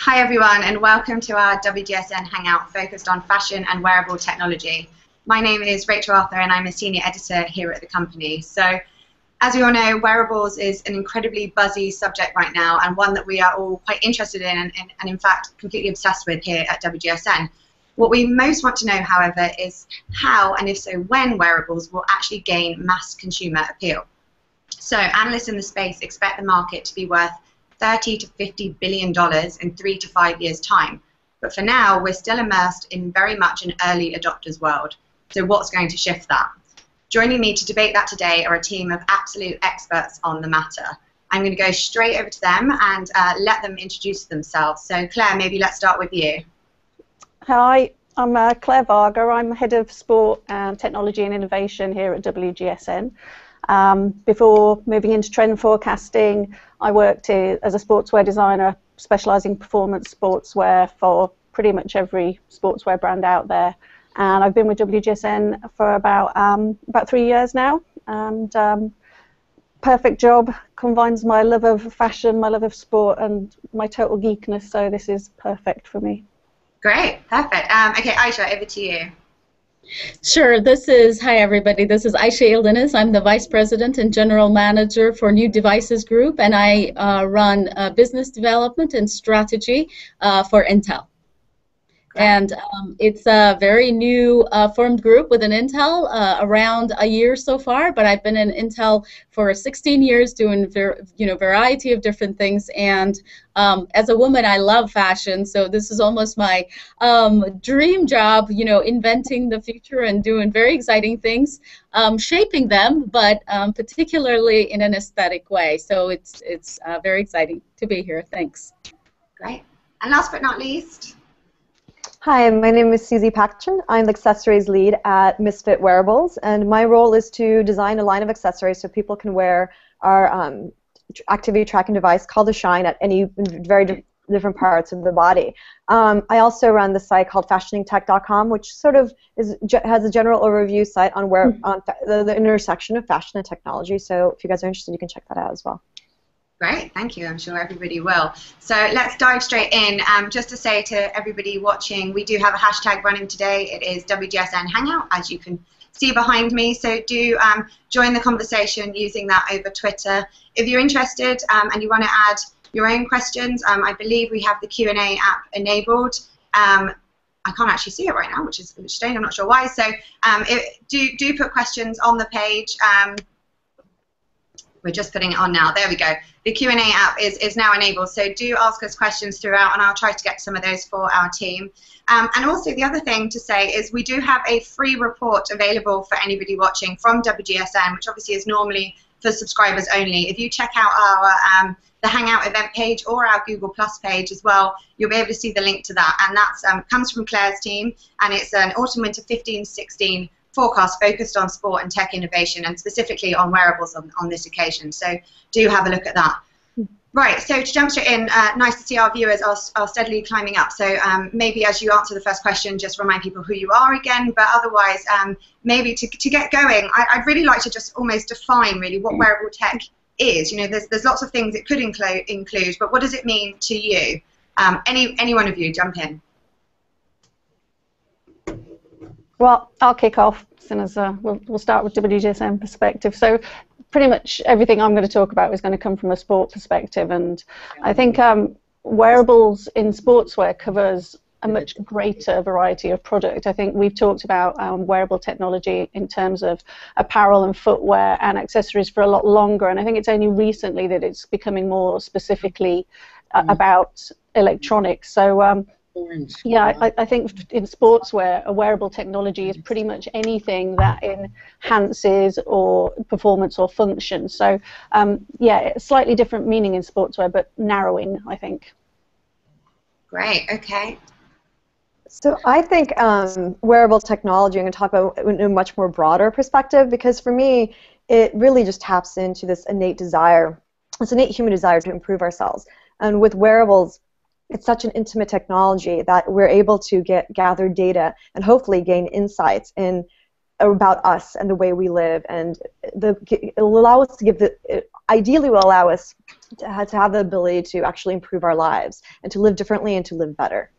Hi everyone, and welcome to our WGSN Hangout focused on fashion and wearable technology. My name is Rachel Arthur and I'm a senior editor here at the company. So, as we all know, wearables is an incredibly buzzy subject right now, and one that we are all quite interested in and in fact completely obsessed with here at WGSN. What we most want to know, however, is how, and if so when, wearables will actually gain mass consumer appeal. So analysts in the space expect the market to be worth $30 to $50 billion in 3 to 5 years' time. But for now, we're still immersed in very much an early adopters world. So what's going to shift that? Joining me to debate that today are a team of absolute experts on the matter. I'm going to go straight over to them and let them introduce themselves. So Claire, maybe let's start with you. Hi, I'm Clare Varga. I'm Head of Sport and Technology and Innovation here at WGSN. Before moving into trend forecasting, I worked as a sportswear designer, specialising in performance sportswear for pretty much every sportswear brand out there. And I've been with WGSN for about 3 years now. And perfect job, combines my love of fashion, my love of sport, and my total geekness. So this is perfect for me. Great, perfect. Okay, Ayse, over to you. Sure. Hi everybody, this is Ayse Ildeniz. I'm the Vice President and General Manager for New Devices Group, and I run business development and strategy for Intel. And it's a very new formed group within Intel, around a year so far, but I've been in Intel for 16 years doing variety of different things. And as a woman, I love fashion, so this is almost my dream job, inventing the future and doing very exciting things, shaping them, but particularly in an aesthetic way. So it's very exciting to be here. Thanks. Great. And last but not least. Hi, my name is Syuzi Pakhchyan. I'm the accessories lead at Misfit Wearables, and my role is to design a line of accessories so people can wear our activity tracking device called the Shine at any very different parts of the body. I also run the site called fashioningtech.com, which sort of has a general overview site on the intersection of fashion and technology. So if you guys are interested, you can check that out as well. Great, thank you. I'm sure everybody will. So let's dive straight in. Just to say to everybody watching, we do have a hashtag running today. It is WGSN Hangout, as you can see behind me. So do join the conversation using that over Twitter. If you're interested and you want to add your own questions, I believe we have the Q&A app enabled. I can't actually see it right now, which is strange. I'm not sure why. So do put questions on the page. We're just putting it on now. There we go. The Q&A app is now enabled, so do ask us questions throughout, and I'll try to get some of those for our team. And also, the other thing to say is we do have a free report available for anybody watching from WGSN, which obviously is normally for subscribers only. If you check out our the Hangout event page or our Google Plus page as well, you'll be able to see the link to that. And that comes from Claire's team, and it's an autumn-winter 15-16 forecast focused on sport and tech innovation, and specifically on wearables on this occasion. So do have a look at that. Right, so to jump straight in, nice to see our viewers are steadily climbing up. So maybe as you answer the first question, just remind people who you are again, but otherwise, maybe to get going, I'd really like to just almost define really what wearable tech is. There's lots of things it could include, but what does it mean to you? Any one of you, jump in. Well, I'll kick off, as we'll start with WGSN perspective. So pretty much everything I'm going to talk about is going to come from a sport perspective, and I think wearables in sportswear covers a much greater variety of product. I think we've talked about wearable technology in terms of apparel and footwear and accessories for a lot longer, and I think it's only recently that it's becoming more specifically about electronics. So yeah, I think in sportswear, a wearable technology is pretty much anything that enhances or performance or function. So yeah, slightly different meaning in sportswear, but narrowing, I think. Great, okay. So I think wearable technology, I'm going to talk about in a much more broader perspective, because for me, it really just taps into this innate desire, this innate human desire to improve ourselves. And with wearables, it's such an intimate technology that we're able to gather data and hopefully gain insights about us and the way we live, and it'll allow us to give ideally will allow us to have the ability to actually improve our lives and to live differently and to live better.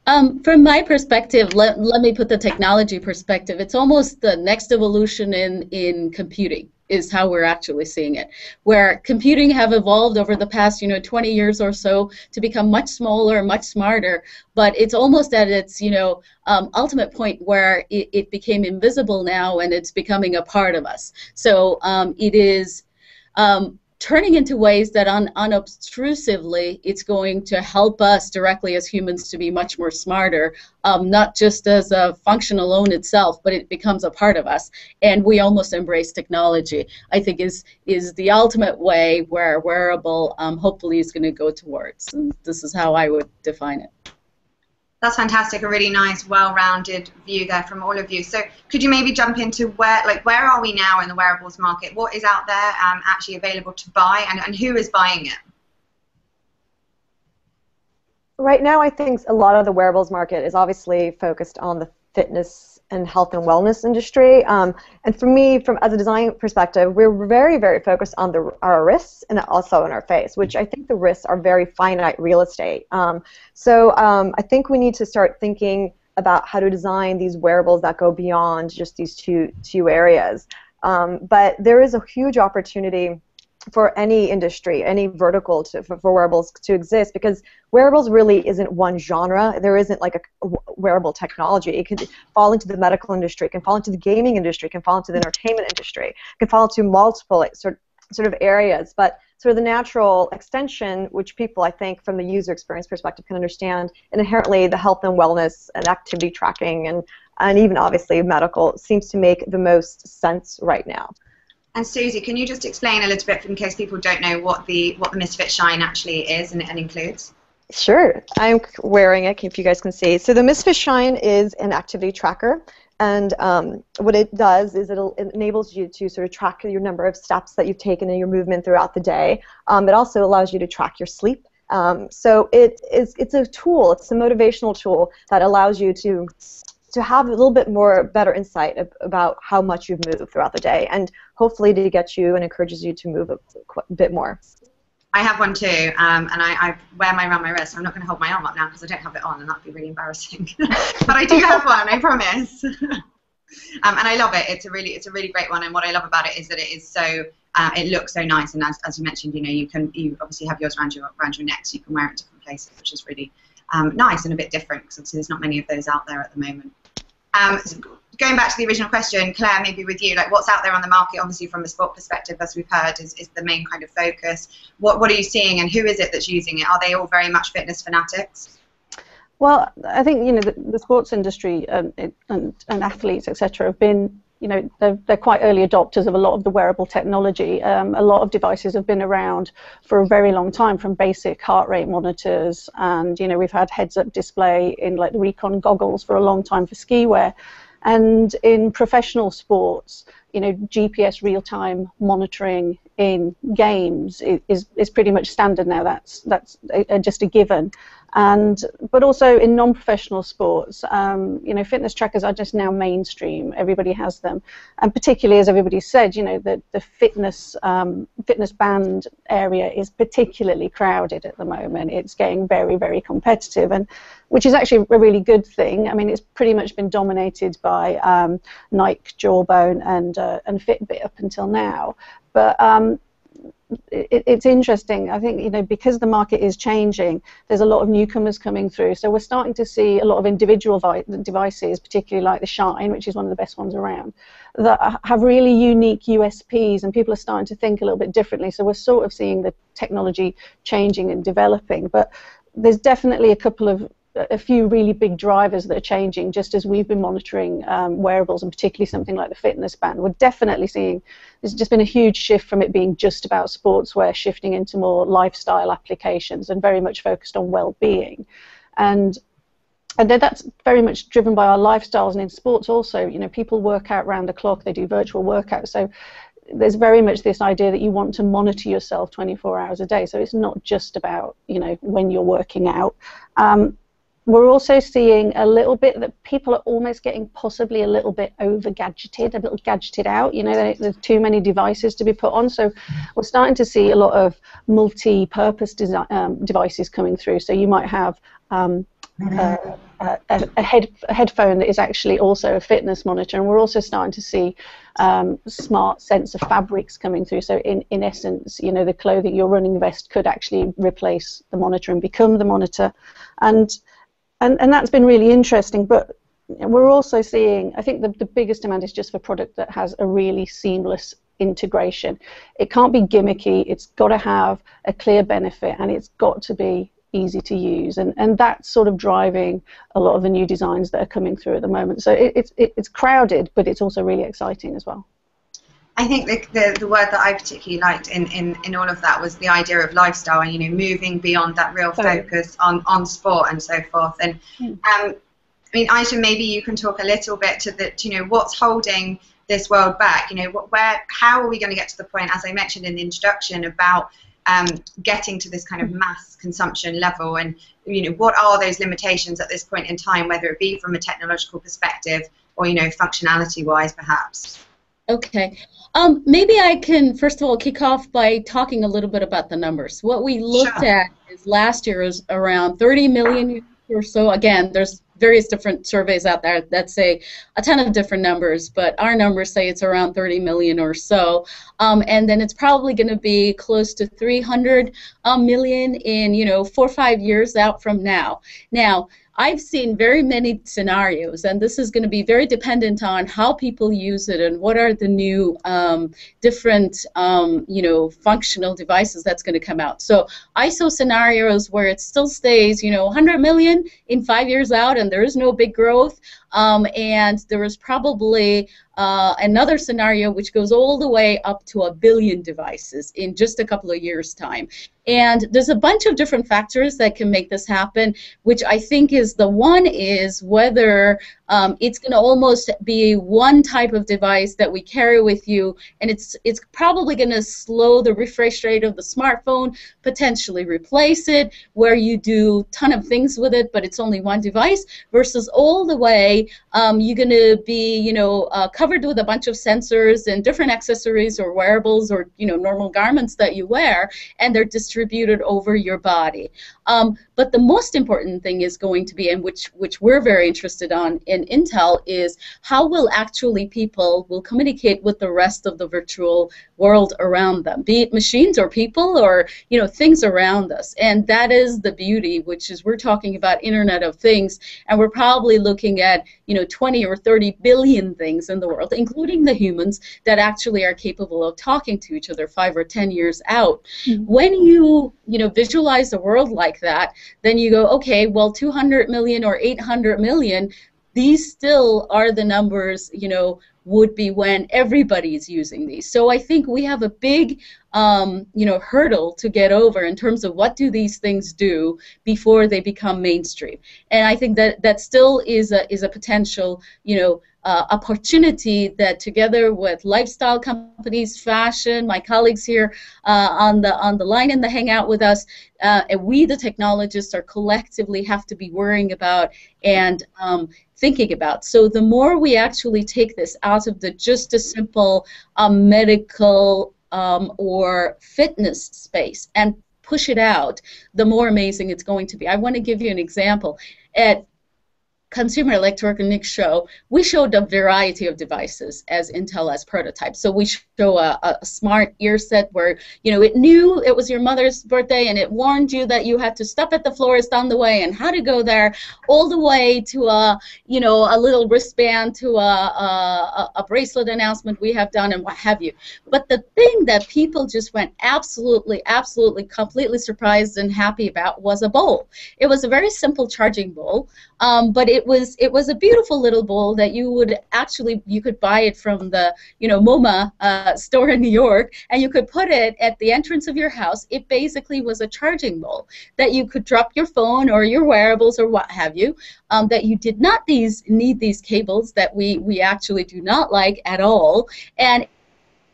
From my perspective, let me put the technology perspective. It's almost the next evolution in computing is how we're actually seeing it, where computing have evolved over the past 20 years or so to become much smaller, much smarter, but it's almost at its ultimate point where it became invisible now and it's becoming a part of us. So it is turning into ways that unobtrusively it's going to help us directly as humans to be much more smarter, not just as a function alone itself, but it becomes a part of us, and we almost embrace technology. I think is the ultimate way where wearable hopefully is going to go towards. And this is how I would define it. That's fantastic. A really nice, well-rounded view there from all of you. So could you maybe jump into where are we now in the wearables market? What is out there actually available to buy, and who is buying it? Right now, I think a lot of the wearables market is obviously focused on the fitness and health and wellness industry. And for me, as a design perspective, we're very, very focused on our wrists and also on our face, which I think the wrists are very finite real estate. So I think we need to start thinking about how to design these wearables that go beyond just these two areas. But there is a huge opportunity for any industry, any vertical for wearables to exist, because wearables really isn't one genre. There isn't like a wearable technology. It could fall into the medical industry, it can fall into the gaming industry, it can fall into the entertainment industry, it can fall into multiple sort of areas. But sort of the natural extension, which people, I think, from the user experience perspective can understand, and inherently the health and wellness and activity tracking and even obviously medical seems to make the most sense right now. And Syuzi, can you just explain a little bit, in case people don't know, what the Misfit Shine actually is and includes? Sure. I'm wearing it, if you guys can see. So the Misfit Shine is an activity tracker, and what it does is it enables you to sort of track your number of steps that you've taken in your movement throughout the day. It also allows you to track your sleep. So it's a tool, it's a motivational tool that allows you to have a little bit more better insight about how much you've moved throughout the day, and hopefully to get you and encourages you to move a bit more. I have one too, and I wear mine around my wrist. I'm not going to hold my arm up now because I don't have it on, and that'd be really embarrassing. But I do have one, I promise. And I love it. It's a really great one. And what I love about it is that it is so it looks so nice. And as you mentioned, you obviously have yours around your neck, so you can wear it in different places, which is really nice and a bit different, because obviously there's not many of those out there at the moment. So going back to the original question, Claire, maybe with you, like what's out there on the market, obviously from a sport perspective, as we've heard, is the main kind of focus. What are you seeing, and who is it that's using it? Are they all very much fitness fanatics? Well, I think the sports industry and athletes, etc., have been they're quite early adopters of a lot of the wearable technology. A lot of devices have been around for a very long time, from basic heart rate monitors, and we've had heads-up display in like the Recon goggles for a long time for ski wear. And in professional sports, GPS real-time monitoring in games is pretty much standard now. That's just a given. But also in non-professional sports, fitness trackers are just now mainstream. Everybody has them, and particularly, as everybody said, the fitness band area is particularly crowded at the moment. It's getting very, very competitive, and which is actually a really good thing. I mean, it's pretty much been dominated by Nike, Jawbone, and Fitbit up until now, but it's interesting. I think because the market is changing, there's a lot of newcomers coming through. So we're starting to see a lot of individual devices, particularly like the Shine, which is one of the best ones around, that have really unique USPs, and people are starting to think a little bit differently. So we're sort of seeing the technology changing and developing. But there's definitely a few really big drivers that are changing, just as we've been monitoring wearables, and particularly something like the fitness band. We're definitely seeing there's just been a huge shift from it being just about sportswear, shifting into more lifestyle applications and very much focused on well-being. And that's very much driven by our lifestyles. And in sports also, people work out round the clock, they do virtual workouts. So there's very much this idea that you want to monitor yourself 24 hours a day. So it's not just about when you're working out. we're also seeing a little bit that people are almost getting possibly a little bit over-gadgeted, a little gadgeted out. You know, there's too many devices to be put on. So we're starting to see a lot of multi-purpose devices coming through. So you might have a headphone that is actually also a fitness monitor, and we're also starting to see smart sensor fabrics coming through. So in essence, you know, the clothing, your running vest could actually replace the monitor and become the monitor, and that's been really interesting. But we're also seeing, I think the biggest demand is just for product that has a really seamless integration. It can't be gimmicky, it's got to have a clear benefit, and it's got to be easy to use, and that's sort of driving a lot of the new designs that are coming through at the moment. So it's crowded, but it's also really exciting as well. I think the word that I particularly liked in all of that was the idea of lifestyle, and, you know, moving beyond that real focus on sport and so forth. And I mean, Ayse, maybe you can talk a little bit to you know, what's holding this world back. You know, how are we going to get to the point, as I mentioned in the introduction, about getting to this kind of mass consumption level, and, you know, what are those limitations at this point in time, whether it be from a technological perspective or, you know, functionality wise perhaps? Okay, maybe I can first of all kick off by talking a little bit about the numbers. What we looked at is last year was around 30 million or so. Again, there's various different surveys out there that say a ton of different numbers, but our numbers say it's around 30 million or so, and then it's probably going to be close to 300 million in, you know, 4 or 5 years out from now. Now, I've seen very many scenarios, and this is going to be very dependent on how people use it and what are the new different you know, functional devices that's going to come out. So I saw scenarios where it still stays, you know, 100 million in 5 years out, and there is no big growth. And there is probably another scenario which goes all the way up to 1 billion devices in just a couple of years' time. And there's a bunch of different factors that can make this happen, which I think is whether it's going to almost be one type of device that we carry with you, and it's probably going to slow the refresh rate of the smartphone, potentially replace it, where you do a ton of things with it, but it's only one device, versus all the way you're going to be, you know, covered with a bunch of sensors and different accessories or wearables or, you know, normal garments that you wear, and they're distributed over your body. But the most important thing is going to be, and which we're very interested on in Intel, is how will actually people will communicate with the rest of the virtual world around them, be it machines or people or, you know, things around us. And that is the beauty, which is we're talking about Internet of Things, and we're probably looking at, you know, 20 or 30 billion things in the world, including the humans, that actually are capable of talking to each other 5 or 10 years out. When you know, visualize a world like that, then you go, okay, well, 200 million or 800 million, these still are the numbers, you know, would be when everybody's using these. So I think we have a big, you know, hurdle to get over in terms of what do these things do before they become mainstream. And I think that still is a potential, you know, opportunity that, together with lifestyle companies, fashion, my colleagues here on the line in the Hangout with us, and we, the technologists, are collectively have to be worrying about and thinking about. So the more we actually take this out of the just a simple medical or fitness space and push it out, the more amazing it's going to be. I want to give you an example. At Consumer Electronics Show, we showed a variety of devices as Intel as prototypes. So we show a smart ear set where, you know, it knew it was your mother's birthday and it warned you that you had to stop at the florist on the way and how to go there, all the way to a, you know, a little wristband, to a bracelet announcement we have done and what have you. But the thing that people just went absolutely, completely surprised and happy about was a bowl. It was a very simple charging bowl, but it was a beautiful little bowl that you could buy it from the, you know, MoMA store in New York, and you could put it at the entrance of your house. It basically was a charging bowl that you could drop your phone or your wearables or what have you, that you did not need these cables that we actually do not like at all, and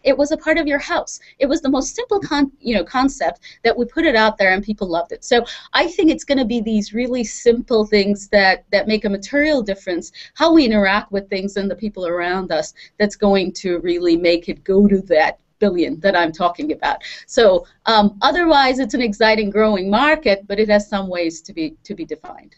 it was a part of your house. It was the most simple concept that we put it out there and people loved it. So I think it's going to be these really simple things that make a material difference, how we interact with things and the people around us, that's going to really make it go to that billion that I'm talking about. So otherwise it's an exciting growing market, but it has some ways to be defined.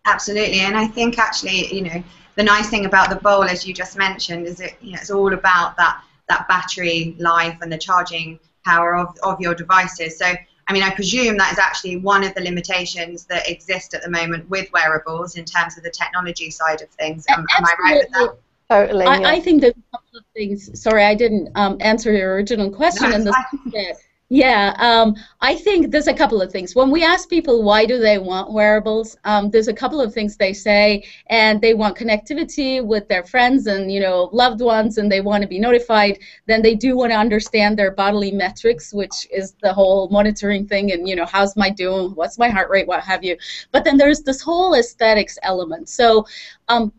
Absolutely, and I think actually, you know, the nice thing about the bowl, as you just mentioned, is it's all about that battery life and the charging power of your devices. So I mean, I presume that is actually one of the limitations that exist at the moment with wearables in terms of the technology side of things. Am I right with that? Totally. Yeah. I think there's a couple of things. Sorry, I didn't answer your original question. No, in the sense that, yeah, I think there's a couple of things. When we ask people why do they want wearables, there's a couple of things they say, and they want connectivity with their friends and, you know, loved ones, and they want to be notified. Then they do want to understand their bodily metrics, which is the whole monitoring thing, and, you know, how's my doing, what's my heart rate, what have you. But then there's this whole aesthetics element. So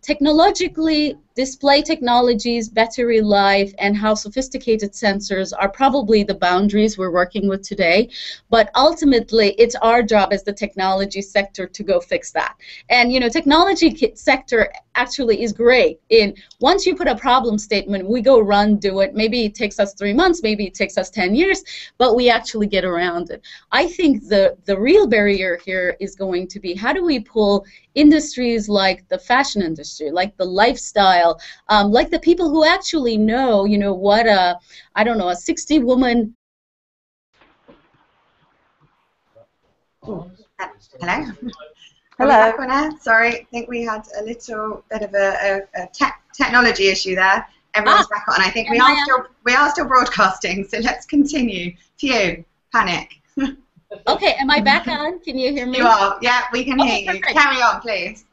technologically, display technologies, battery life, and how sophisticated sensors are probably the boundaries we're working with today. But ultimately, it's our job as the technology sector to go fix that. And, you know, technology sector actually is great in once you put a problem statement, we go run, do it. Maybe it takes us 3 months, maybe it takes us 10 years, but we actually get around it. I think the real barrier here is going to be how do we pull industries like the fashion industry, like the lifestyle, like the people who actually know, you know, what I don't know, a 60-woman. Hello? Hello. Sorry, I think we had a little bit of a technology issue there. Everyone's back on. I think we are still broadcasting, so let's continue. Phew, panic. Okay, am I back on? Can you hear me? You are. Yeah, we can hear you. Perfect. Carry on, please.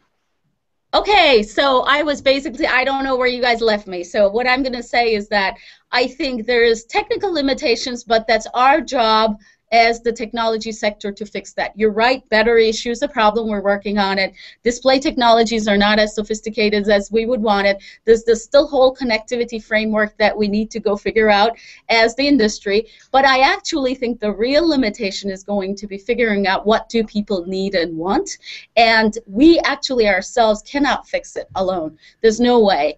Okay, so I was basically, I don't know where you guys left me. So what I'm going to say is that I think there's technical limitations, but that's our job as the technology sector to fix that. You're right, battery issue is a problem, we're working on it. Display technologies are not as sophisticated as we would want it. There's this still whole connectivity framework that we need to go figure out as the industry. But I actually think the real limitation is going to be figuring out what do people need and want. And we actually ourselves cannot fix it alone. There's no way.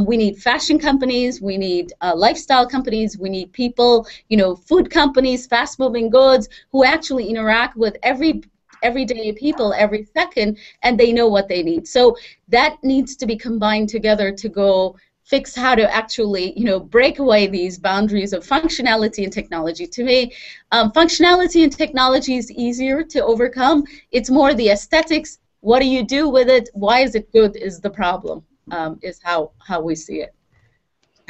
We need fashion companies, we need lifestyle companies, we need people, you know, food companies, fast-moving goods, who actually interact with everyday people every second, and they know what they need. So that needs to be combined together to go fix how to actually, you know, break away these boundaries of functionality and technology. To me, functionality and technology is easier to overcome. It's more the aesthetics. What do you do with it? Why is it good is the problem, is how we see it.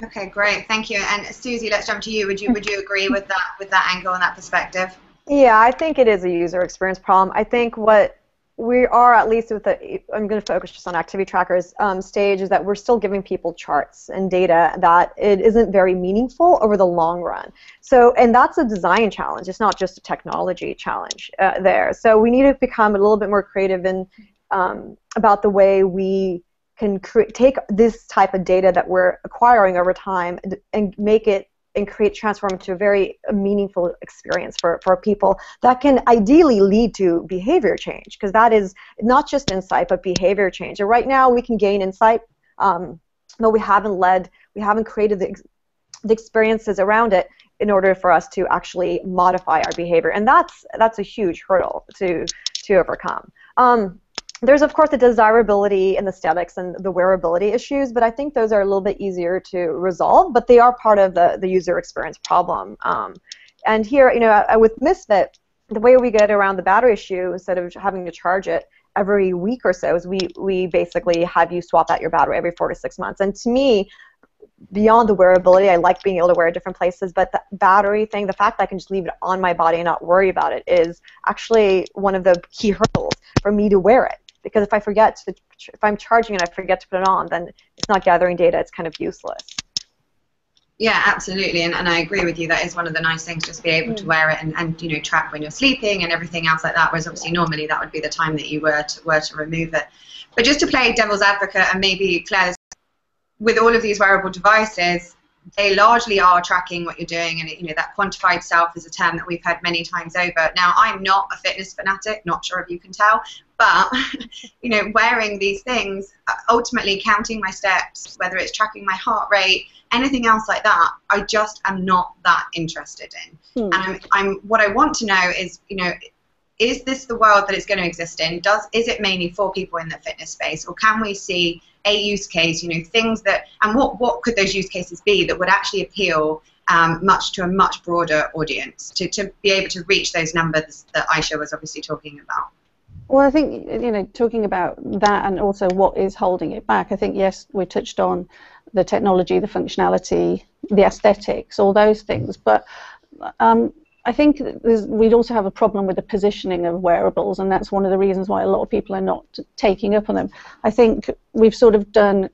Okay, great, thank you. And Syuzi, let's jump to you. Would you agree with that angle and that perspective? Yeah, I think it is a user experience problem. I think what we are, at least with the, I'm going to focus just on activity trackers stage, is that we're still giving people charts and data that it isn't very meaningful over the long run. So, and that's a design challenge. It's not just a technology challenge there. So we need to become a little bit more creative in about the way we can take this type of data that we're acquiring over time and make it and transform it to a very meaningful experience for people that can ideally lead to behavior change, because that is not just insight but behavior change. And right now we can gain insight, but we haven't created the experiences around it in order for us to actually modify our behavior, and that's a huge hurdle to overcome. There's, of course, the desirability and the aesthetics and the wearability issues, but I think those are a little bit easier to resolve, but they are part of the user experience problem. And here, you know, with Misfit, the way we get around the battery issue, instead of having to charge it every week or so, is we basically have you swap out your battery every 4 to 6 months. And to me, beyond the wearability, I like being able to wear it different places, but the battery thing, the fact that I can just leave it on my body and not worry about it, is actually one of the key hurdles for me to wear it. Because if I'm charging and I forget to put it on, then it's not gathering data. It's kind of useless. Yeah, absolutely, and I agree with you. That is one of the nice things, just be able to wear it and you know, track when you're sleeping and everything else like that. Whereas obviously normally that would be the time that you were to remove it. But just to play devil's advocate, and maybe Claire, with all of these wearable devices, they largely are tracking what you're doing, and you know, that quantified self is a term that we've heard many times over. Now, I'm not a fitness fanatic, not sure if you can tell, but you know, wearing these things, ultimately counting my steps, whether it's tracking my heart rate, anything else like that, I just am not that interested in. And what I want to know is, you know, is this the world that it's going to exist in? Is it mainly for people in the fitness space, or can we see a use case, you know, things that, and what could those use cases be that would actually appeal to a much broader audience to be able to reach those numbers that Ayse was obviously talking about? Well, I think, you know, talking about that and also what is holding it back, I think, yes, we touched on the technology, the functionality, the aesthetics, all those things, but I think we'd also have a problem with the positioning of wearables, and that's one of the reasons why a lot of people are not taking up on them. I think we've sort of done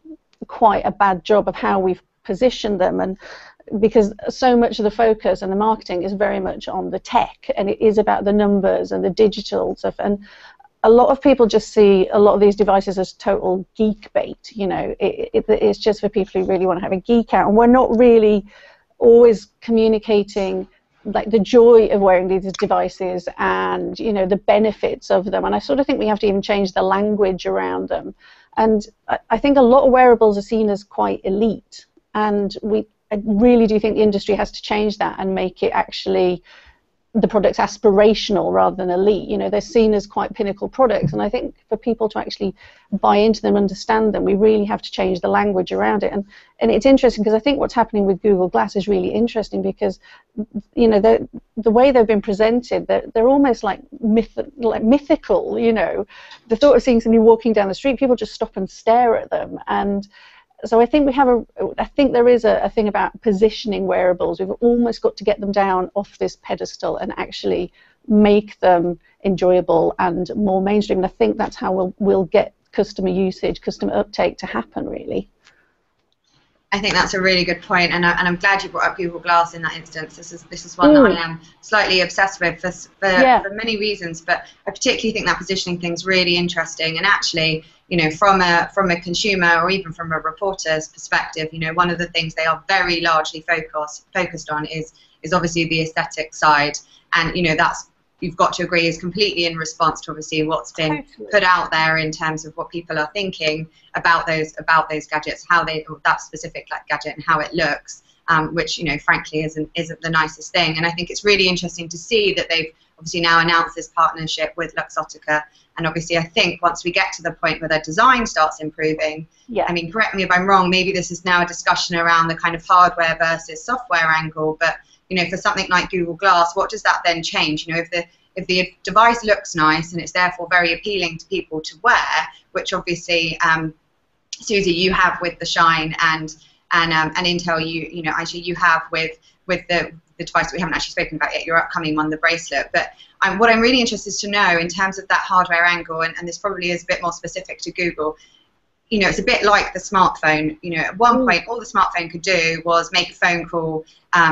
quite a bad job of how we've positioned them, and because so much of the focus and the marketing is very much on the tech, and it is about the numbers and the digital stuff, and a lot of people just see a lot of these devices as total geek bait. You know, it's just for people who really want to have a geek out, and we're not really always communicating like the joy of wearing these devices and, you know, the benefits of them. And I sort of think we have to even change the language around them. And I think a lot of wearables are seen as quite elite, and I really do think the industry has to change that and make it actually the product's aspirational rather than elite. You know, they're seen as quite pinnacle products, and I think for people to actually buy into them, understand them, we really have to change the language around it. And it's interesting because I think what's happening with Google Glass is really interesting because, you know, the way they've been presented, they're almost like mythical. You know, the thought of seeing somebody walking down the street, people just stop and stare at them. And so I think there is a thing about positioning wearables. We've almost got to get them down off this pedestal and actually make them enjoyable and more mainstream. And I think that's how we'll get customer usage, customer uptake to happen, really. I think that's a really good point, and I'm glad you brought up Google Glass in that instance. This is one that I am slightly obsessed with for many reasons, but I particularly think that positioning thing's really interesting. And actually, you know, from a consumer or even from a reporter's perspective, you know, one of the things they are very largely focused on is obviously the aesthetic side, and you know, that's, you've got to agree, is completely in response to obviously what's been put out there in terms of what people are thinking about those gadgets, how that specific gadget and how it looks, which, you know, frankly isn't the nicest thing. And I think it's really interesting to see that they've obviously now announced this partnership with Luxottica, and obviously I think once we get to the point where their design starts improving, I mean, correct me if I'm wrong, maybe this is now a discussion around the kind of hardware versus software angle, but you know, for something like Google Glass, what does that then change? You know, if the device looks nice and it's therefore very appealing to people to wear, which obviously, Syuzi, you have with the Shine, and Intel, you know, Ayse, you have with the device that we haven't actually spoken about yet, your upcoming one, the bracelet. But what I'm really interested to know in terms of that hardware angle, and this probably is a bit more specific to Google, you know, it's a bit like the smartphone. You know, at one point, all the smartphone could do was make a phone call,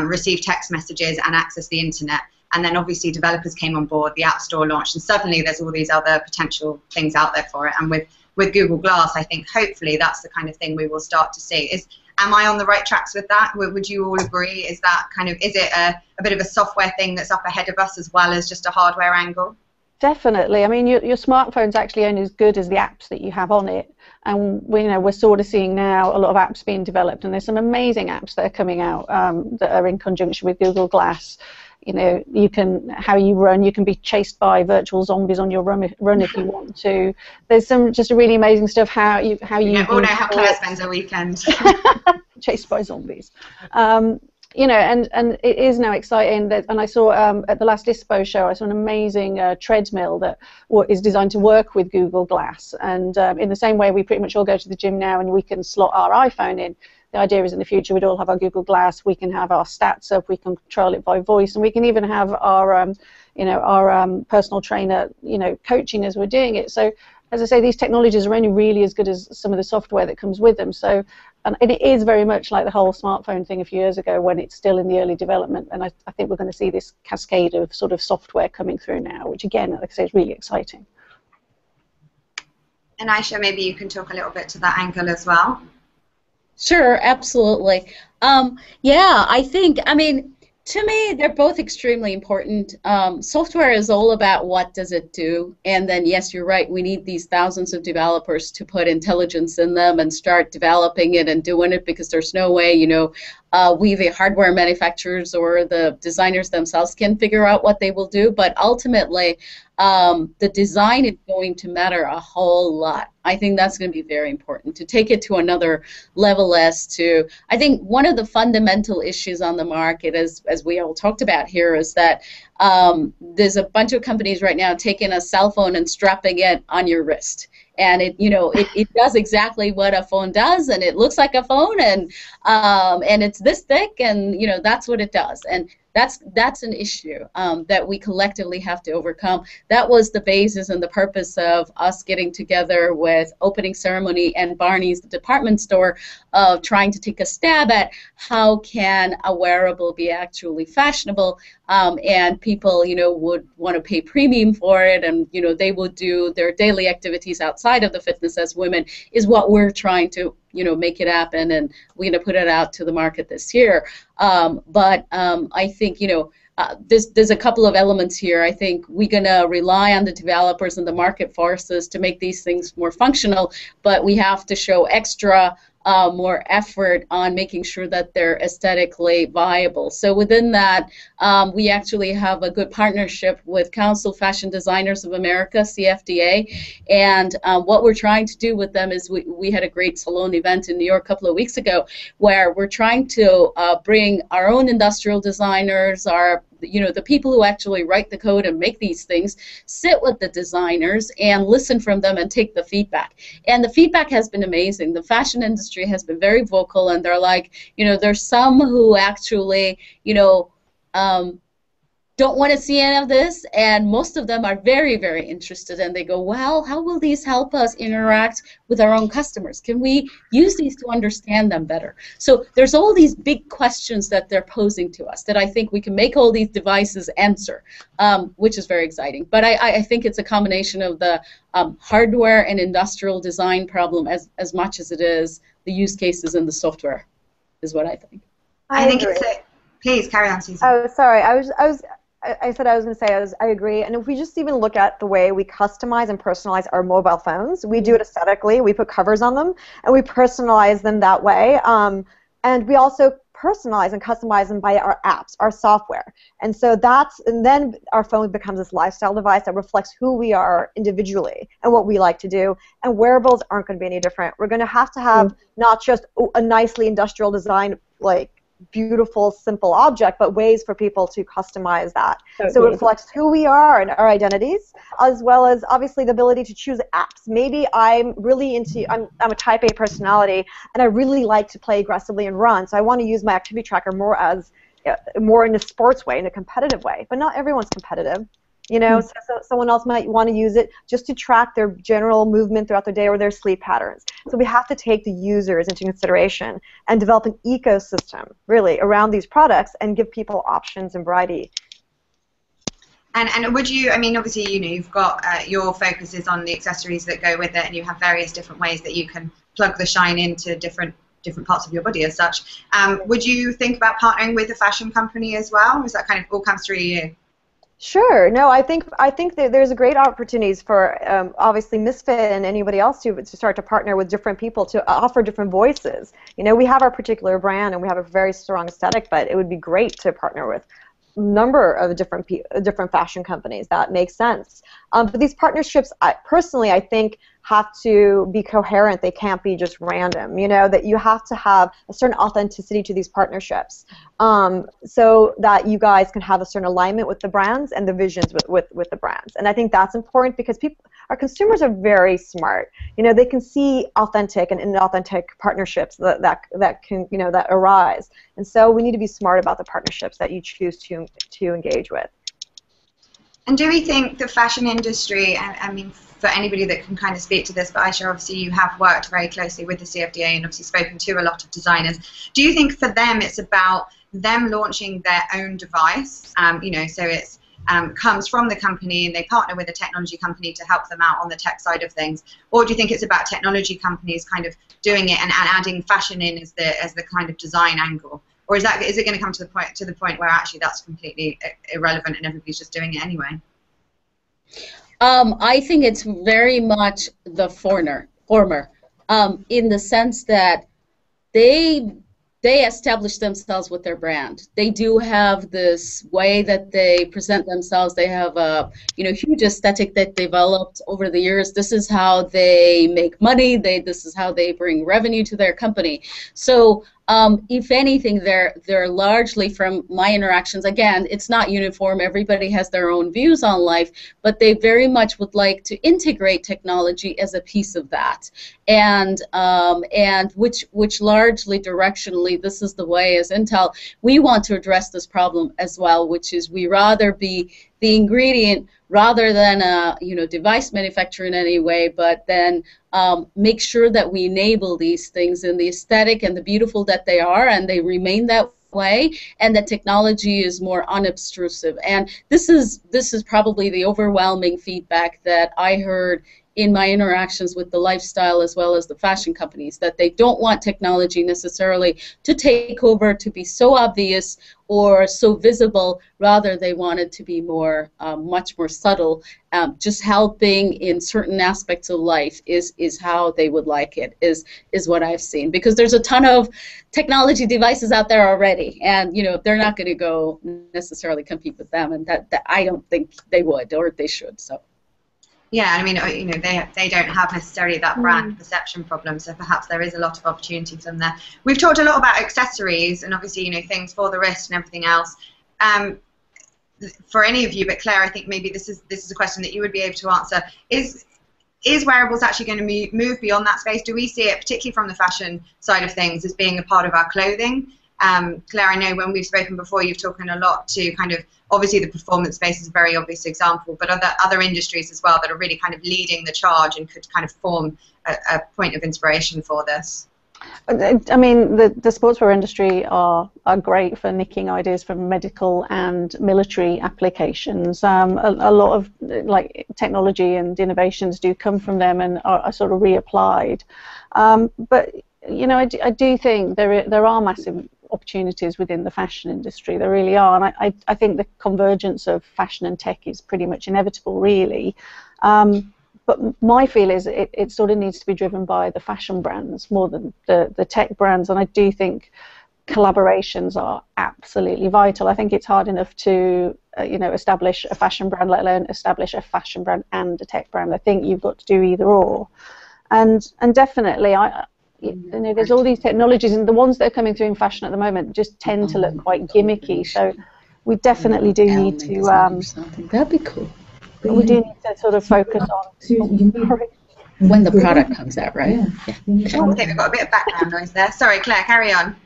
receive text messages, and access the internet. And then obviously developers came on board, the App Store launched, and suddenly there's all these other potential things out there for it. And with Google Glass, I think hopefully that's the kind of thing we will start to see. Am I on the right tracks with that? Would you all agree? Is it a bit of a software thing that's up ahead of us as well as just a hardware angle? Definitely. I mean, your smartphone's actually only as good as the apps that you have on it. And we're sort of seeing now a lot of apps being developed, and there's some amazing apps that are coming out that are in conjunction with Google Glass. You know, you can be chased by virtual zombies on your run if you want to. There's some just really amazing stuff. How you all know how Claire spends her weekend. Chased by zombies. You know, and it is now exciting. And I saw at the last ISPO show, I saw an amazing treadmill that is designed to work with Google Glass. And in the same way, we pretty much all go to the gym now, and we can slot our iPhone in. The idea is in the future we'd all have our Google Glass. We can have our stats up. We can control it by voice, and we can even have our, personal trainer, you know, coaching as we're doing it. So, as I say, these technologies are only really as good as some of the software that comes with them. So, and it is very much like the whole smartphone thing a few years ago when it's still in the early development. And I think we're going to see this cascade of sort of software coming through now, which again, like I say, is really exciting. And Ayse, maybe you can talk a little bit to that angle as well. Sure, absolutely. Yeah, I think, I mean, to me, they're both extremely important. Software is all about what does it do, and then yes, you're right. We need these thousands of developers to put intelligence in them and start developing it and doing it, because there's no way, we, the hardware manufacturers or the designers themselves, can figure out what they will do. But ultimately, the design is going to matter a whole lot. I think that's going to be very important to take it to another level. I think one of the fundamental issues on the market, as we all talked about here, is that there's a bunch of companies right now taking a cell phone and strapping it on your wrist. And it does exactly what a phone does, and it looks like a phone, and it's this thick, and that's what it does. And that's an issue that we collectively have to overcome. That was the basis and the purpose of us getting together with Opening Ceremony and Barney's, the department store, of trying to take a stab at how can a wearable be actually fashionable, and people would want to pay premium for it, and they would do their daily activities outside of the fitness as women, is what we're trying to make it happen, and we're going to put it out to the market this year. But I think there's a couple of elements here. I think we're going to rely on the developers and the market forces to make these things more functional, but we have to show extra more effort on making sure that they're aesthetically viable. So within that, we actually have a good partnership with Council of Fashion Designers of America, CFDA, and what we're trying to do with them is we had a great salon event in New York a couple of weeks ago, where we're trying to bring our own industrial designers, the people who actually write the code and make these things, sit with the designers and listen from them and take the feedback. And the feedback has been amazing. The fashion industry has been very vocal, and they're like, there's some who actually, don't want to see any of this, and most of them are very, very interested, and they go, well, how will these help us interact with our own customers? Can we use these to understand them better? So there's all these big questions that they're posing to us that I think we can make all these devices answer, which is very exciting. But I think it's a combination of the hardware and industrial design problem as much as it is the use cases in the software, is what I think. I think it's please carry on, Syuzi. Oh, sorry. I said I was going to say I agree. And if we just even look at the way we customize and personalize our mobile phones, we do it aesthetically. We put covers on them, and we personalize them that way. And we also personalize and customize them by our apps, our software. And so and then our phone becomes this lifestyle device that reflects who we are individually and what we like to do. And wearables aren't going to be any different. We're going to have not just a nicely industrial design, like beautiful, simple object, but ways for people to customize that. So it reflects who we are and our identities, as well as obviously the ability to choose apps. Maybe I'm a type A personality, and I really like to play aggressively and run, so I want to use my activity tracker more in a sports way, in a competitive way. But not everyone's competitive. So someone else might want to use it just to track their general movement throughout the day or their sleep patterns. So we have to take the users into consideration and develop an ecosystem, really, around these products and give people options and variety. And would you, obviously, you've got your focus is on the accessories that go with it, and you have various different ways that you can plug the Shine into different parts of your body as such. Would you think about partnering with a fashion company as well, or is that kind of all comes through you? Sure. No, I think that there's a great opportunities for obviously Misfit and anybody else to start to partner with different people to offer different voices. We have our particular brand and we have a very strong aesthetic, but it would be great to partner with a number of different fashion companies. That makes sense. But these partnerships, personally, I think have to be coherent. They can't be just random. That you have to have a certain authenticity to these partnerships, so that you guys can have a certain alignment with the brands and the visions with the brands. And I think that's important because our consumers are very smart. They can see authentic and inauthentic partnerships that arise. And so we need to be smart about the partnerships that you choose to engage with. And do we think the fashion industry, for anybody that can kind of speak to this, but Ayse, obviously you have worked very closely with the CFDA and obviously spoken to a lot of designers. Do you think for them it's about them launching their own device, so it's comes from the company and they partner with a technology company to help them out on the tech side of things? Or do you think it's about technology companies kind of doing it and adding fashion in as the kind of design angle? Or is it going to come to the point where actually that's completely irrelevant and everybody's just doing it anyway? I think it's very much the former, in the sense that they establish themselves with their brand. They do have this way that they present themselves. They have a huge aesthetic that developed over the years. This is how they make money. This is how they bring revenue to their company. So if anything, they're largely, from my interactions, again, it's not uniform. Everybody has their own views on life, but they very much would like to integrate technology as a piece of that, and which largely directionally, this is the way as Intel we want to address this problem as well, which is we rather be the ingredient rather than a device manufacturer in any way, but then make sure that we enable these things in the aesthetic and the beautiful that they are, and they remain that way, and that technology is more unobtrusive. And this is probably the overwhelming feedback that I heard in my interactions with the lifestyle as well as the fashion companies, that they don't want technology necessarily to take over, to be so obvious or so visible. Rather, they want it to be more, much more subtle. Just helping in certain aspects of life is how they would like it, is what I've seen. Because there's a ton of technology devices out there already, and they're not going to go necessarily compete with them, and that I don't think they would, or they should. So. Yeah, I mean, they don't have necessarily that brand perception problem, so perhaps there is a lot of opportunity for them there. We've talked a lot about accessories and obviously, things for the wrist and everything else. For any of you, but Claire, I think maybe this is a question that you would be able to answer. Is wearables actually going to move beyond that space? Do we see it, particularly from the fashion side of things, as being a part of our clothing? Claire, I know when we've spoken before, you've talked a lot to kind of, obviously the performance space is a very obvious example, but other industries as well that are really kind of leading the charge and could kind of form a point of inspiration for this. I mean, the sportswear industry are great for nicking ideas from medical and military applications. A lot of technology and innovations do come from them and are sort of reapplied. But I do think there are massive opportunities within the fashion industry. There really are, and I think the convergence of fashion and tech is pretty much inevitable, really. But my feel is it sort of needs to be driven by the fashion brands more than the tech brands, and I do think collaborations are absolutely vital. I think it's hard enough to establish a fashion brand, let alone establish a fashion brand and a tech brand. I think you've got to do either or, and definitely there's all these technologies, and the ones that are coming through in fashion at the moment just tend to look quite gimmicky. So we definitely do need to. That'd be cool. We do need to sort of focus on. When the product comes out, right? Yeah. I think we've got a bit of background noise there. Sorry, Claire, carry on.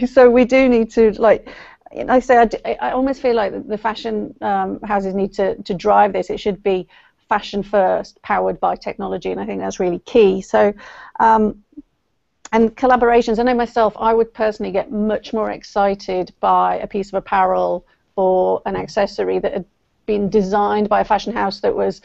So we do need to, I almost feel like the fashion houses need to drive this. It should be fashion first, powered by technology, and I think that's really key. So. And collaborations, I know myself, I would personally get much more excited by a piece of apparel or an accessory that had been designed by a fashion house that was,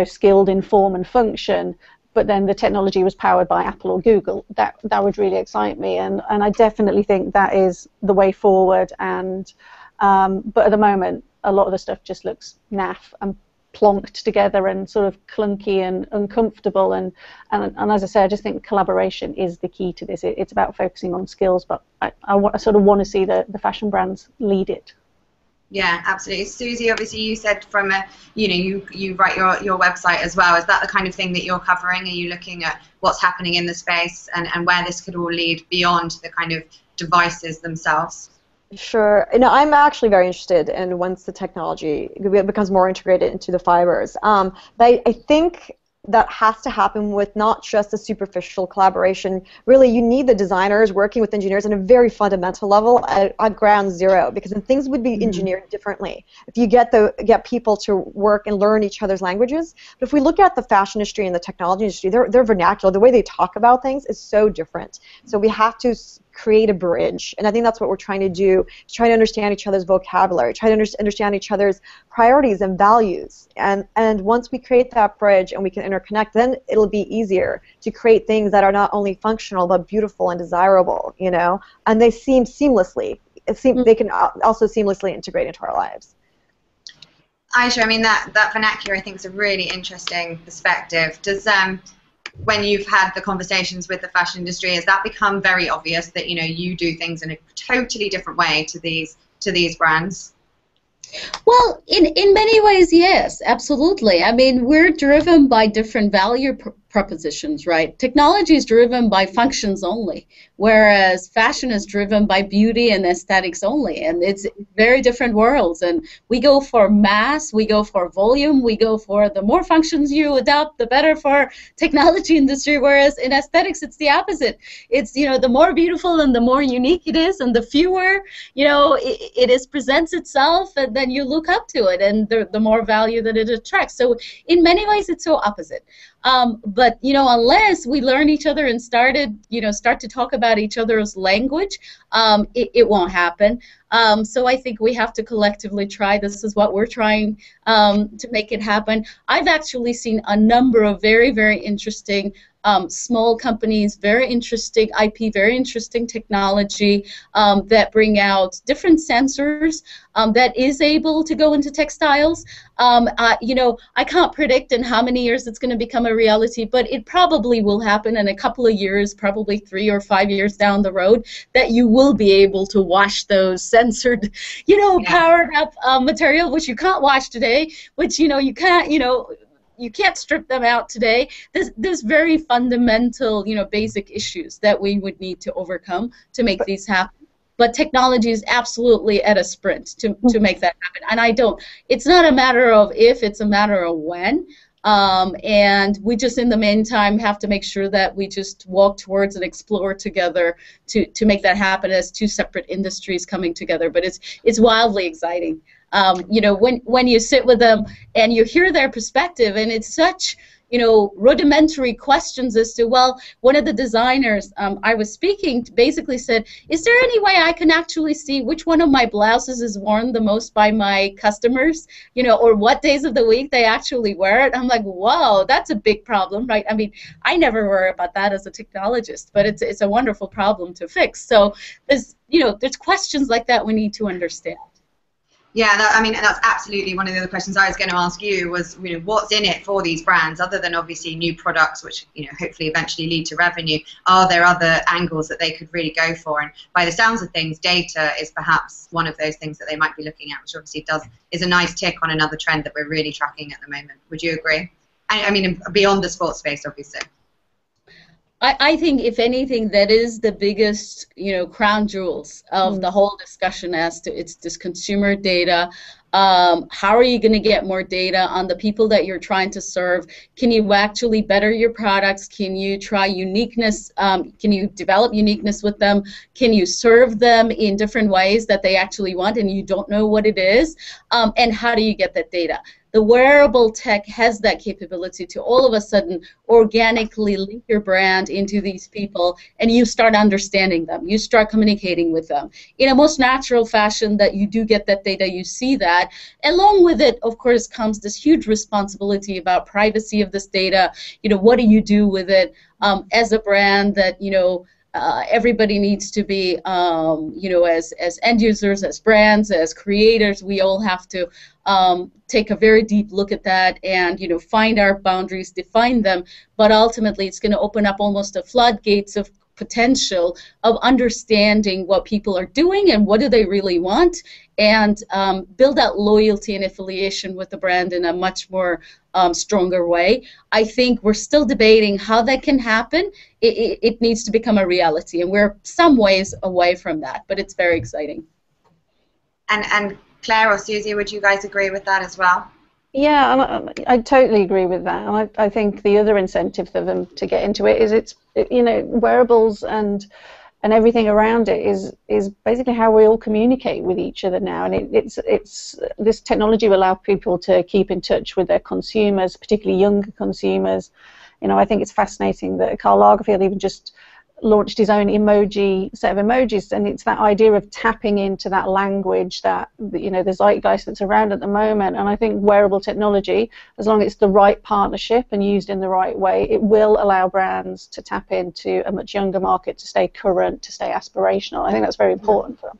skilled in form and function, but then the technology was powered by Apple or Google. That would really excite me, and I definitely think that is the way forward. And but at the moment, a lot of the stuff just looks naff and plonked together and sort of clunky and uncomfortable, and as I say, I just think collaboration is the key to this. It's about focusing on skills, but I sort of want to see the fashion brands lead it. Yeah, absolutely. Syuzi, obviously you said from you write your website as well. Is that the kind of thing that you're covering? Are you looking at what's happening in the space and where this could all lead beyond the kind of devices themselves? Sure. I'm actually very interested in once the technology becomes more integrated into the fibers. I think that has to happen with not just a superficial collaboration. Really, you need the designers working with engineers on a very fundamental level at ground zero, because then things would be engineered differently if you get people to work and learn each other's languages. But if we look at the fashion industry and the technology industry, their vernacular, the way they talk about things is so different. So we have to create a bridge. And I think that's what we're trying to do, is try to understand each other's vocabulary, try to understand each other's priorities and values. And once we create that bridge and we can interconnect, then it'll be easier to create things that are not only functional but beautiful and desirable, you know, and they seem seamlessly. They can also seamlessly integrate into our lives. Ayse, I mean, that vernacular I think is a really interesting perspective. Does when you've had the conversations with the fashion industry, has that become very obvious that, you know, you do things in a totally different way to these brands? Well, in many ways, yes, absolutely. I mean, we're driven by different value propositions, right? Technology is driven by functions only, whereas fashion is driven by beauty and aesthetics only, and it's very different worlds. And we go for mass, we go for volume, we go for the more functions you adopt, the better for technology industry, whereas in aesthetics, it's the opposite. It's, you know, the more beautiful and the more unique it is, and the fewer, you know, it presents itself, and then you look up to it, and the more value that it attracts. So in many ways, it's so opposite. But, you know, unless we learn each other and start to talk about each other's language, it won't happen. So I think we have to collectively try. This is what we're trying to make it happen. I've actually seen a number of very, very interesting small companies, very interesting IP, very interesting technology that bring out different sensors that is able to go into textiles. You know, I can't predict in how many years it's going to become a reality, but it probably will happen in a couple of years, probably 3 or 5 years down the road, that you will be able to wash those censored, you know, powered up material, which you can't wash today, which, you know, you can't strip them out today. There's very fundamental, you know, basic issues that we would need to overcome to make these happen. But technology is absolutely at a sprint to make that happen. And it's not a matter of if, it's a matter of when. And we just, in the meantime, have to make sure that we just walk towards and explore together to make that happen as two separate industries coming together. But it's wildly exciting. You know, when you sit with them and you hear their perspective, and it's such, you know, rudimentary questions as to, well, one of the designers I was speaking to basically said, is there any way I can actually see which one of my blouses is worn the most by my customers, you know, or what days of the week they actually wear it? I'm like, whoa, that's a big problem, right? I mean, I never worry about that as a technologist, but it's a wonderful problem to fix. So there's questions like that we need to understand. Yeah, I mean, that's absolutely one of the other questions I was going to ask you was, you know, what's in it for these brands other than obviously new products, which, you know, hopefully eventually lead to revenue? Are there other angles that they could really go for? And by the sounds of things, data is perhaps one of those things that they might be looking at, which obviously is a nice tick on another trend that we're really tracking at the moment. Would you agree? I mean, beyond the sports space, obviously. I think, if anything, that is the biggest, you know, crown jewels of the whole discussion as to it's this consumer data. How are you going to get more data on the people that you're trying to serve? Can you actually better your products? Can you try uniqueness? Can you develop uniqueness with them? Can you serve them in different ways that they actually want and you don't know what it is? And how do you get that data? The wearable tech has that capability to all of a sudden organically link your brand into these people, and you start understanding them. You start communicating with them in a most natural fashion that you do get that data, you see that. Along with it, of course, comes this huge responsibility about privacy of this data. You know, what do you do with it as a brand that, you know, everybody needs to be, you know, as end users, as brands, as creators, we all have to take a very deep look at that and, you know, find our boundaries, define them. But ultimately, it's going to open up almost a floodgates of potential of understanding what people are doing and what do they really want, and build out loyalty and affiliation with the brand in a much more stronger way. I think we're still debating how that can happen. It needs to become a reality, and we're some ways away from that, but it's very exciting. And Claire or Syuzi, would you guys agree with that as well? Yeah, I totally agree with that. And I think the other incentive for them to get into it is you know, wearables and everything around it is basically how we all communicate with each other now. And it's this technology will allow people to keep in touch with their consumers, particularly younger consumers. You know, I think it's fascinating that Karl Lagerfeld even just launched his own set of emojis, and it's that idea of tapping into that language that, you know, the zeitgeist that's around at the moment. And I think wearable technology, as long as it's the right partnership and used in the right way, it will allow brands to tap into a much younger market, to stay current, to stay aspirational. I think that's very important for them.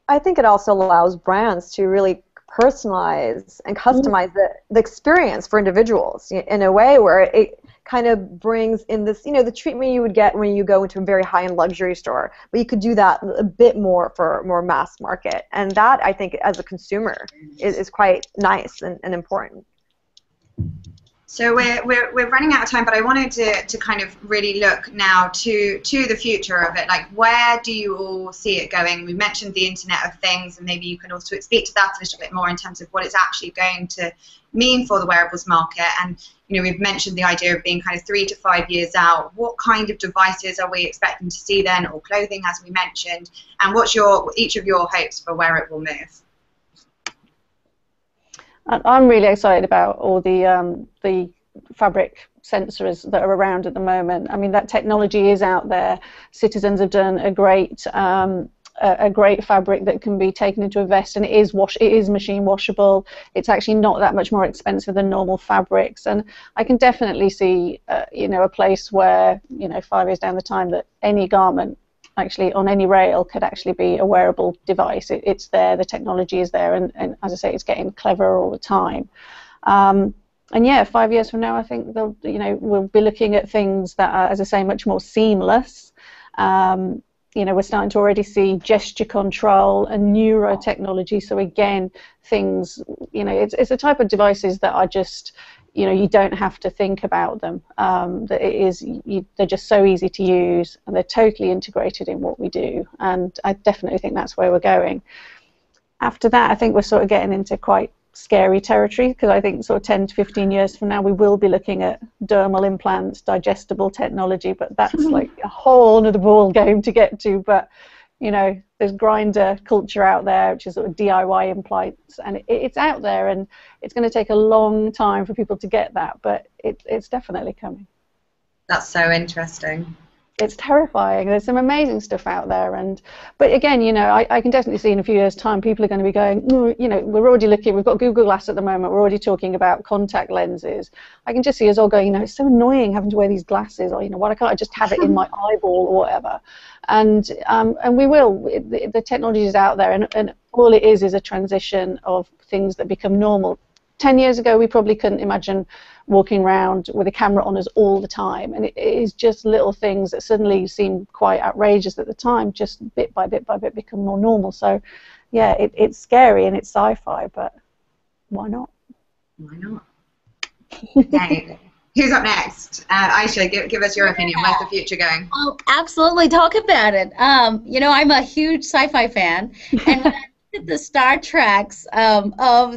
I think it also allows brands to really personalize and customize the experience for individuals in a way where it kind of brings in this, you know, the treatment you would get when you go into a very high-end luxury store, but you could do that a bit more for more mass market, and that, I think, as a consumer is quite nice and important. So we're running out of time, but I wanted to kind of really look now to the future of it. Like, where do you all see it going? We mentioned the Internet of Things, and maybe you can also speak to that a little bit more in terms of what it's actually going to mean for the wearables market. And, you know, we've mentioned the idea of being kind of 3 to 5 years out. What kind of devices are we expecting to see then, or clothing, as we mentioned? And what's each of your hopes for where it will move? I'm really excited about all the fabric sensors that are around at the moment. I mean, that technology is out there. Citizens have done a great fabric that can be taken into a vest, and it is machine washable. It's actually not that much more expensive than normal fabrics, and I can definitely see you know, a place where, you know, 5 years down the time, that any garment actually on any rail could actually be a wearable device. It's there, the technology is there, and as I say, it's getting cleverer all the time. And yeah, 5 years from now, I think we'll be looking at things that are, as I say, much more seamless. You know, we're starting to already see gesture control and neurotechnology. So again, things, you know, it's a type of devices that are just, you know, you don't have to think about them. They're just so easy to use, and they're totally integrated in what we do. And I definitely think that's where we're going. After that, I think we're sort of getting into quite scary territory, because I think sort of 10 to 15 years from now, we will be looking at dermal implants, digestible technology, but that's like a whole other ball game to get to. But, you know, there's grinder culture out there, which is sort of DIY implants, and it's out there, and it's going to take a long time for people to get that, but it's definitely coming. That's so interesting. It's terrifying. There's some amazing stuff out there, but again, you know, I can definitely see in a few years' time people are going to be going, you know, we're already looking, we've got Google Glass at the moment, we're already talking about contact lenses. I can just see us all going, you know, it's so annoying having to wear these glasses, or, you know, why can't I just have it in my eyeball or whatever? And we will. The technology is out there, and all it is a transition of things that become normal. 10 years ago, we probably couldn't imagine walking around with a camera on us all the time, and it is just little things that suddenly seem quite outrageous at the time, just bit by bit by bit become more normal. So yeah, it's scary and it's sci-fi, but why not? Why not? Okay. Who's up next? Ayse, give us your opinion. Where's the future going? Oh, absolutely, talk about it. You know, I'm a huge sci-fi fan, and when I at the Star Treks of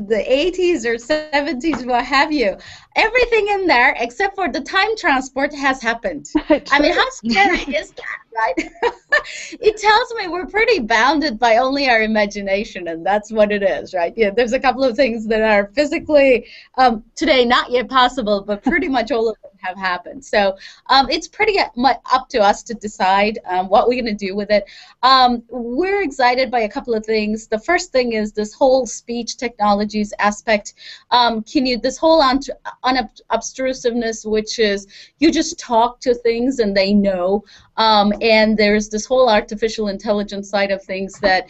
the 80s or 70s, what have you, everything in there except for the time transport has happened. I mean, how scary is that, right? It tells me we're pretty bounded by only our imagination, and that's what it is, right? Yeah, there's a couple of things that are physically today not yet possible, but pretty much all of them have happened. So it's pretty much up to us to decide what we're going to do with it. We're excited by a couple of things. The first thing is this whole speech technologies aspect. This whole unobtrusiveness, which is you just talk to things and they know. And there's this whole artificial intelligence side of things that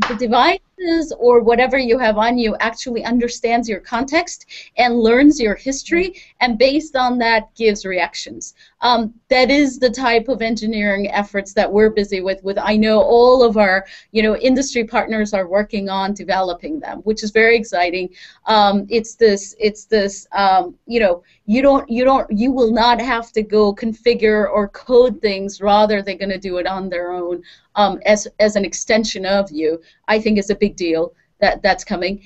the devices or whatever you have on you actually understands your context and learns your history, and based on that gives reactions. That is the type of engineering efforts that we're busy with. I know all of our, you know, industry partners are working on developing them, which is very exciting. It's this, you know, you will not have to go configure or code things. Rather, they're going to do it on their own as an extension of you. I think is a big deal. That's coming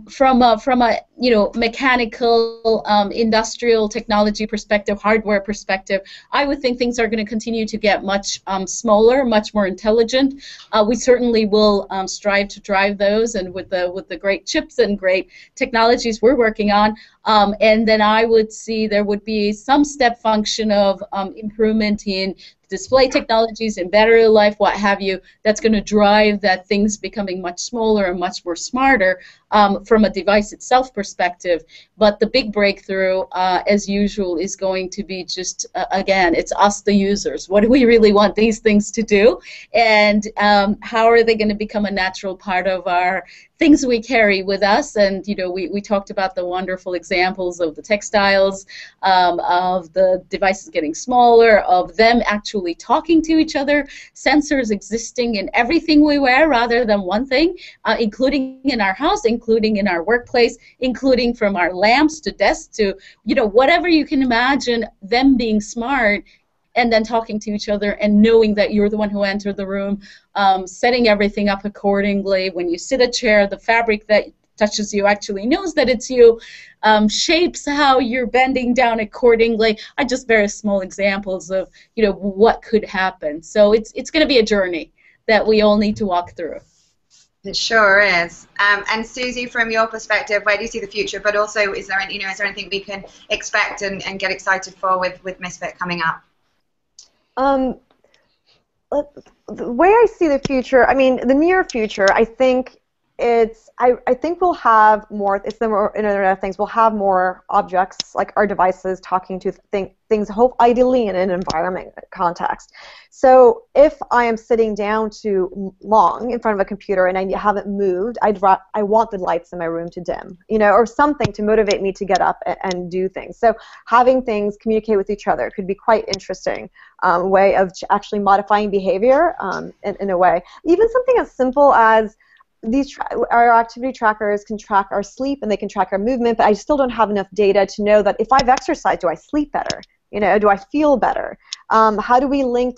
from a you know, mechanical industrial technology perspective, hardware perspective. I would think things are going to continue to get much smaller, much more intelligent. We certainly will strive to drive those, and with the great chips and great technologies we're working on. And then I would see there would be some step function of improvement in display technologies in battery life, what have you, that's going to drive that things becoming much smaller and much more smarter from a device itself perspective. But the big breakthrough, as usual, is going to be just, again, it's us, the users. What do we really want these things to do? And how are they going to become a natural part of our things we carry with us? And, you know, we talked about the wonderful examples of the textiles, of the devices getting smaller, of them actually talking to each other, sensors existing in everything we wear rather than one thing, including in our house, including in our workplace, including from our lamps to desks to, you know, whatever you can imagine, them being smart and then talking to each other and knowing that you're the one who entered the room, setting everything up accordingly. When you sit a chair, the fabric that touches you actually knows that it's you, shapes how you're bending down accordingly, are just very small examples of, you know, what could happen. So it's going to be a journey that we all need to walk through. It sure is. And Syuzi, from your perspective, where do you see the future? But also, is there any, you know, is there anything we can expect and get excited for with Misfit coming up? The way I see the future, I mean, the near future, I think I think we'll have more, it's the more Internet of Things, we'll have more objects like our devices talking to things, ideally in an environment context. So if I am sitting down too long in front of a computer and I haven't moved, I want the lights in my room to dim, you know, or something to motivate me to get up and do things. So having things communicate with each other could be quite interesting way of actually modifying behavior in a way. Even something as simple as our activity trackers can track our sleep and they can track our movement, but I still don't have enough data to know that if I've exercised, do I sleep better? You know, do I feel better? How do we link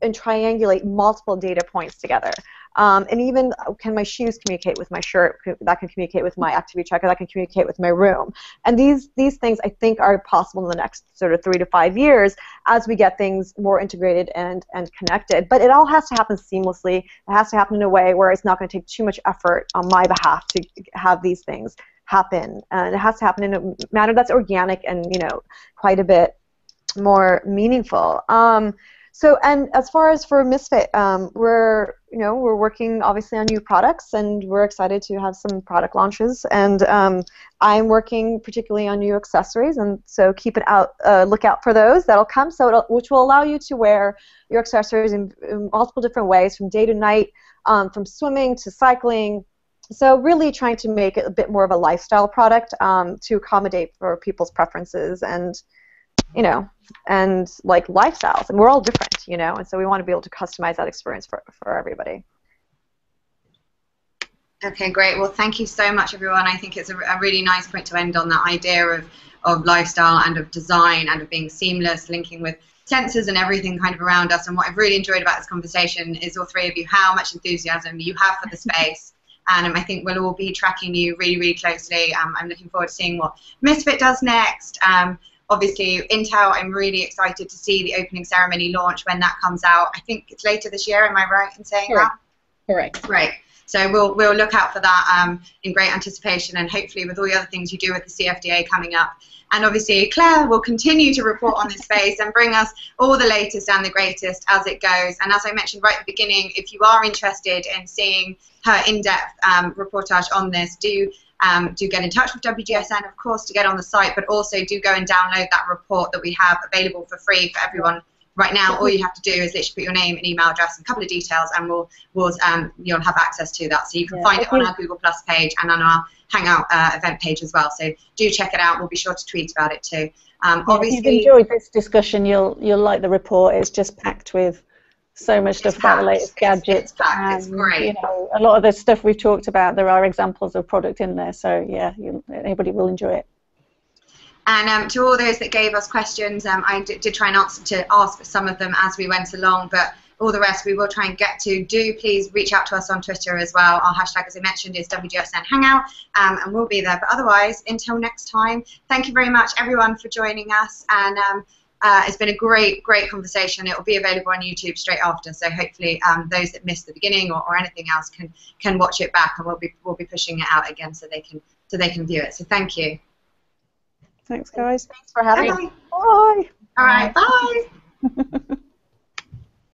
and triangulate multiple data points together? And even can my shoes communicate with my shirt? That can communicate with my activity tracker. That can communicate with my room. And these things I think are possible in the next sort of 3 to 5 years as we get things more integrated and connected. But it all has to happen seamlessly. It has to happen in a way where it's not going to take too much effort on my behalf to have these things happen. And it has to happen in a manner that's organic and, you know, quite a bit more meaningful. So, and as far as for Misfit, we're working obviously on new products, and we're excited to have some product launches. And I'm working particularly on new accessories, and so keep an look out for those. That'll come, which will allow you to wear your accessories in multiple different ways, from day to night, from swimming to cycling. So really trying to make it a bit more of a lifestyle product to accommodate for people's preferences and, you know, and like lifestyles, and we're all different, you know, and so we want to be able to customize that experience for everybody. Okay, great. Well, thank you so much, everyone. I think it's a really nice point to end on, that idea of lifestyle and of design and of being seamless, linking with sensors and everything kind of around us. And what I've really enjoyed about this conversation is all three of you, how much enthusiasm you have for the space. And I think we'll all be tracking you really, really closely. I'm looking forward to seeing what Misfit does next. Obviously, Intel, I'm really excited to see the opening ceremony launch when that comes out. I think it's later this year, am I right in saying that? Correct. Great. So we'll look out for that in great anticipation, and hopefully with all the other things you do with the CFDA coming up. And obviously, Claire will continue to report on this space and bring us all the latest and the greatest as it goes. And as I mentioned right at the beginning, if you are interested in seeing her in-depth reportage on this, do get in touch with WGSN, of course, to get on the site, but also do go and download that report that we have available for free for everyone right now. All you have to do is literally put your name and email address and a couple of details, and you'll have access to that. So you can find it on our Google Plus page and on our Hangout event page as well. So do check it out. We'll be sure to tweet about it too. Obviously, if you've enjoyed this discussion, you'll like the report. It's just packed with so much stuff about the latest gadgets. It's great. You know, a lot of the stuff we've talked about, there are examples of product in there. So yeah, anybody will enjoy it. And to all those that gave us questions, I did try and ask some of them as we went along, but all the rest we will try and get to. Do please reach out to us on Twitter as well. Our hashtag, as I mentioned, is WGSN Hangout, and we'll be there. But otherwise, until next time, thank you very much, everyone, for joining us. And it's been a great conversation. It will be available on YouTube straight after, so hopefully those that missed the beginning or anything else can watch it back, and we'll be pushing it out again so they can view it. So thank you. Thanks, guys. Thanks for having me. Bye. All right, bye.